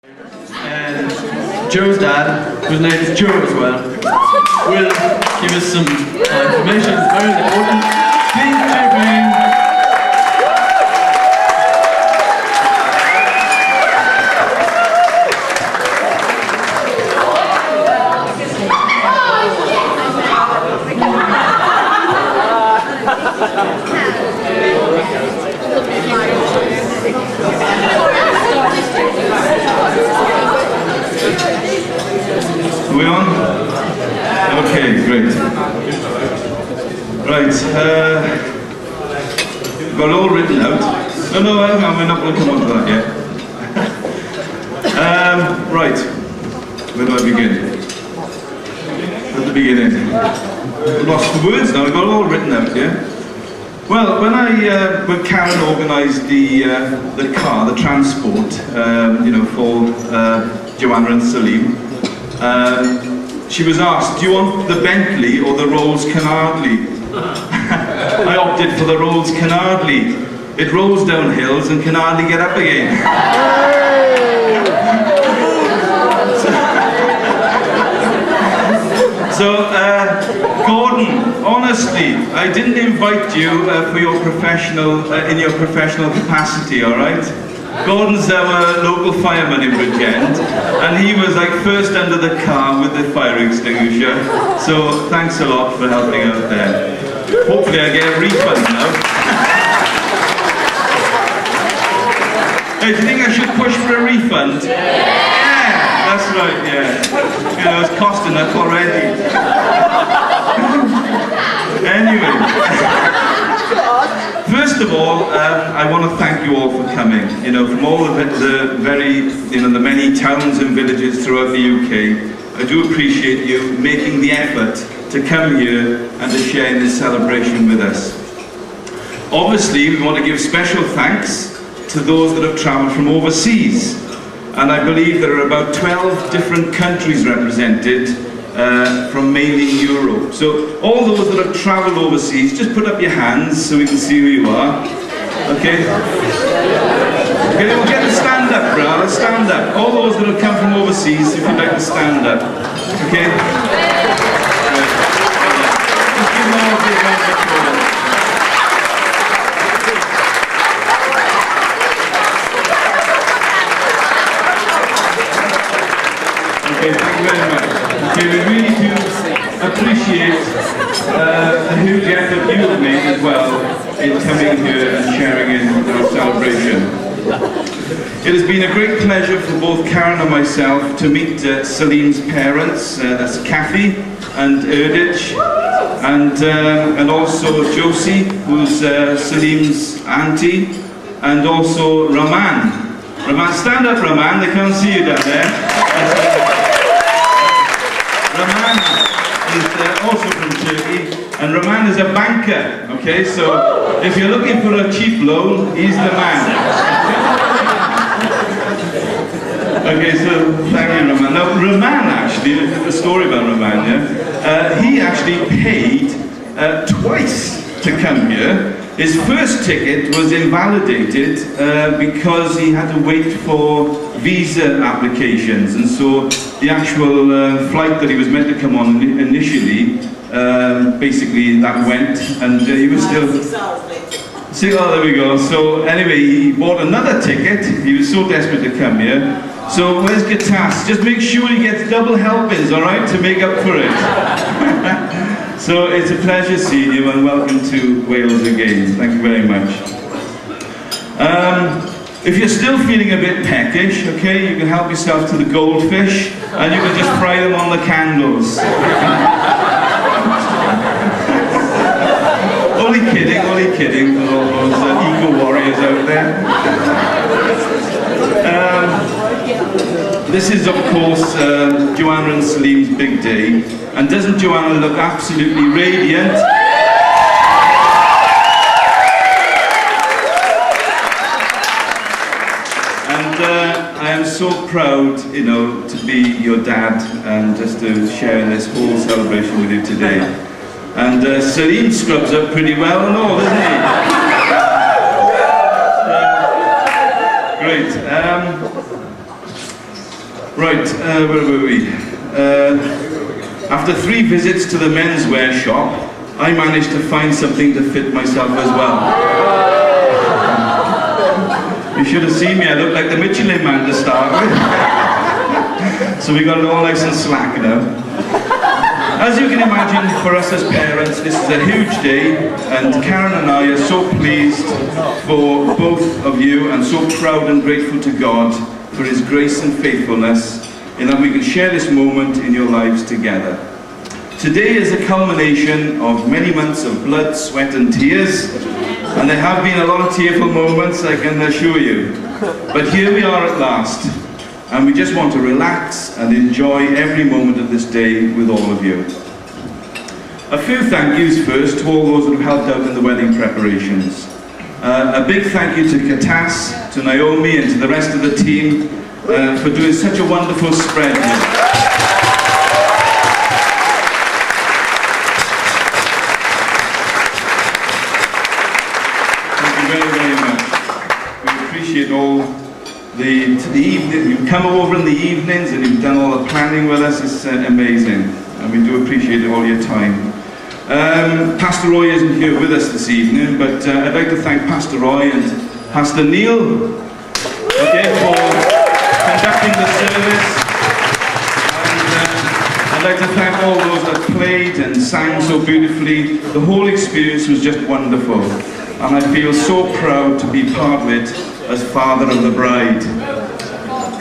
And Joe's dad, whose name is Joe as well, will give us some information. It's very important. Please put your name. Are we on? Okay, great. Right, got it all written out. No, hang on, we're not going to come on to that yet. Right, where do I begin? At the beginning. I've lost the words now, I've got it all written out, yeah? Well, when Karen organised the car, the transport, for Joanna and Salim, she was asked, do you want the Bentley or the Rolls Canardly? I opted for the Rolls Canardly. It rolls down hills and can hardly get up again. So, Gordon, honestly, I didn't invite you for your in your professional capacity, all right? Gordon's our local fireman in Bridgend, and he was like first under the car with the fire extinguisher. So thanks a lot for helping out there. Hopefully I get a refund now. Hey, do you think I should push for a refund? Yeah, that's right, yeah. You know, it's costing us already. Anyway. First of all, I want to thank you all for coming. You know, from all the many towns and villages throughout the UK, I do appreciate you making the effort to come here and to share in this celebration with us. Obviously, we want to give special thanks to those that have travelled from overseas, and I believe there are about 12 different countries represented from mainly Europe. So all those that have travelled overseas, just put up your hands so we can see who you are. Okay? Okay, we'll get to stand up, brother. Stand up. All those that have come from overseas, if you'd like to stand up. Okay? Just give them all a big round of applause. Okay, thank you very much. Okay, we really do appreciate the huge effort you have made as well in coming here and sharing in our celebration. It has been a great pleasure for both Karen and myself to meet Salim's parents, that's Kathy and Erdich, and also Josie, who's Salim's auntie, and also Raman. Raman, stand up, Raman, they can't see you down there. Raman is also from Turkey, and Raman is a banker, okay, so if you're looking for a cheap loan, he's the man. Okay, so thank you, Raman. Now, Raman actually, the story about Raman, yeah, he actually paid twice to come here. His first ticket was invalidated because he had to wait for visa applications, and so the actual flight that he was meant to come on initially, basically that went, and he was still... See, oh, there we go. So anyway, he bought another ticket. He was so desperate to come here. So where's Gatas? Just make sure he gets double helpings, all right, to make up for it. So it's a pleasure seeing you, and welcome to Wales again. Thank you very much. If you're still feeling a bit peckish, okay, you can help yourself to the goldfish, and you can just fry them on the candles. Only kidding, for all those eco-warriors out there. This is, of course, Joanna and Salim's big day. And doesn't Joanna look absolutely radiant? And I am so proud, you know, to be your dad and just to share in this whole celebration with you today. And Salim scrubs up pretty well and all, doesn't he? Great. Right, where were we? After 3 visits to the menswear shop, I managed to find something to fit myself as well. You should have seen me, I looked like the Michelin Man to start with. So we got it all nice and slack now. As you can imagine, for us as parents, this is a huge day, and Karen and I are so pleased for both of you and so proud and grateful to God for His grace and faithfulness in that we can share this moment in your lives together. Today is a culmination of many months of blood, sweat and tears, and there have been a lot of tearful moments, I can assure you. But here we are at last, and we just want to relax and enjoy every moment of this day with all of you. A few thank yous first to all those who have helped out in the wedding preparations. A big thank you to Katas, to Naomi and to the rest of the team for doing such a wonderful spread here. Thank you very, very much. We appreciate all the evening. You've come over in the evenings and you've done all the planning with us. It's amazing, and we do appreciate all your time. Pastor Roy isn't here with us this evening, but I'd like to thank Pastor Roy and Pastor Neil again for conducting the service. And I'd like to thank all those that played and sang so beautifully. The whole experience was just wonderful, and I feel so proud to be part of it as father of the bride.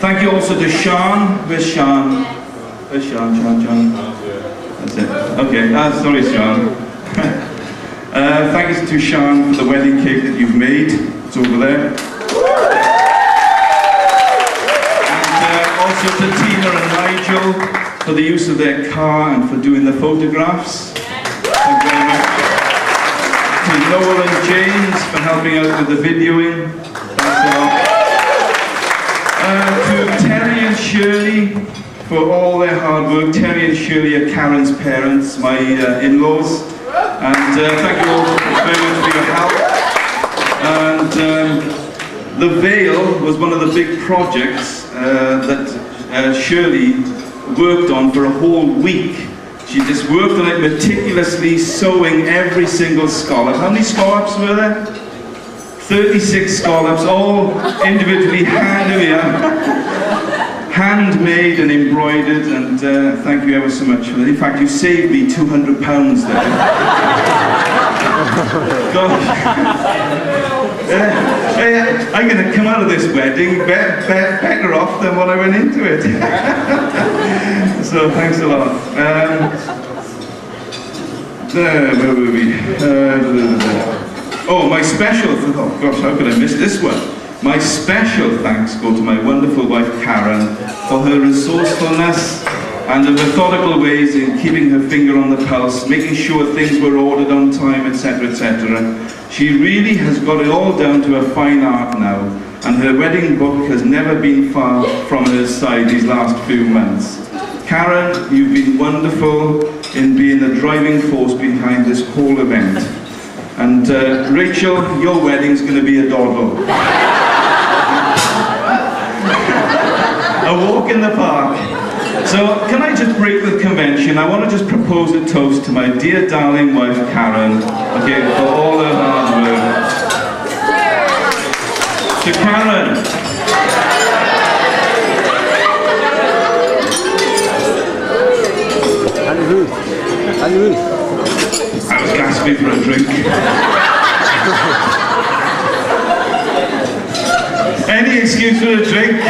Thank you also to Sean. Where's Sean? Where's Sean? Sean? That's it. Okay, sorry Sean. Thank you to Sean for the wedding cake that you've made. It's over there. And also to Tina and Nigel for the use of their car and for doing the photographs. Thank you very much. To Noel and James for helping out with the videoing. Thanks a lot. To Terry and Shirley for all their hard work. Terry and Shirley are Karen's parents, my in-laws. And thank you all very much for your help. And the veil was one of the big projects that Shirley worked on for a whole week. She just worked on it meticulously, sewing every single scallop. How many scallops were there? 36 scallops, all individually handmade and embroidered, and thank you ever so much for that. In fact, you saved me £200 there. Gosh. I'm going to come out of this wedding better off than when I went into it. So thanks a lot. Where were we? Oh, my special, oh gosh, how could I miss this one? My special thanks go to my wonderful wife Karen for her resourcefulness and the methodical ways in keeping her finger on the pulse, making sure things were ordered on time, etc., etc. She really has got it all down to a fine art now, and her wedding book has never been far from her side these last few months. Karen, you've been wonderful in being the driving force behind this whole event. And Rachel, your wedding's going to be a dawdle. A walk in the park. So, can I just break with convention? I want to just propose a toast to my dear darling wife Karen, okay, for all her hard work. To Karen. And Ruth. I was gasping for a drink. Any excuse for a drink?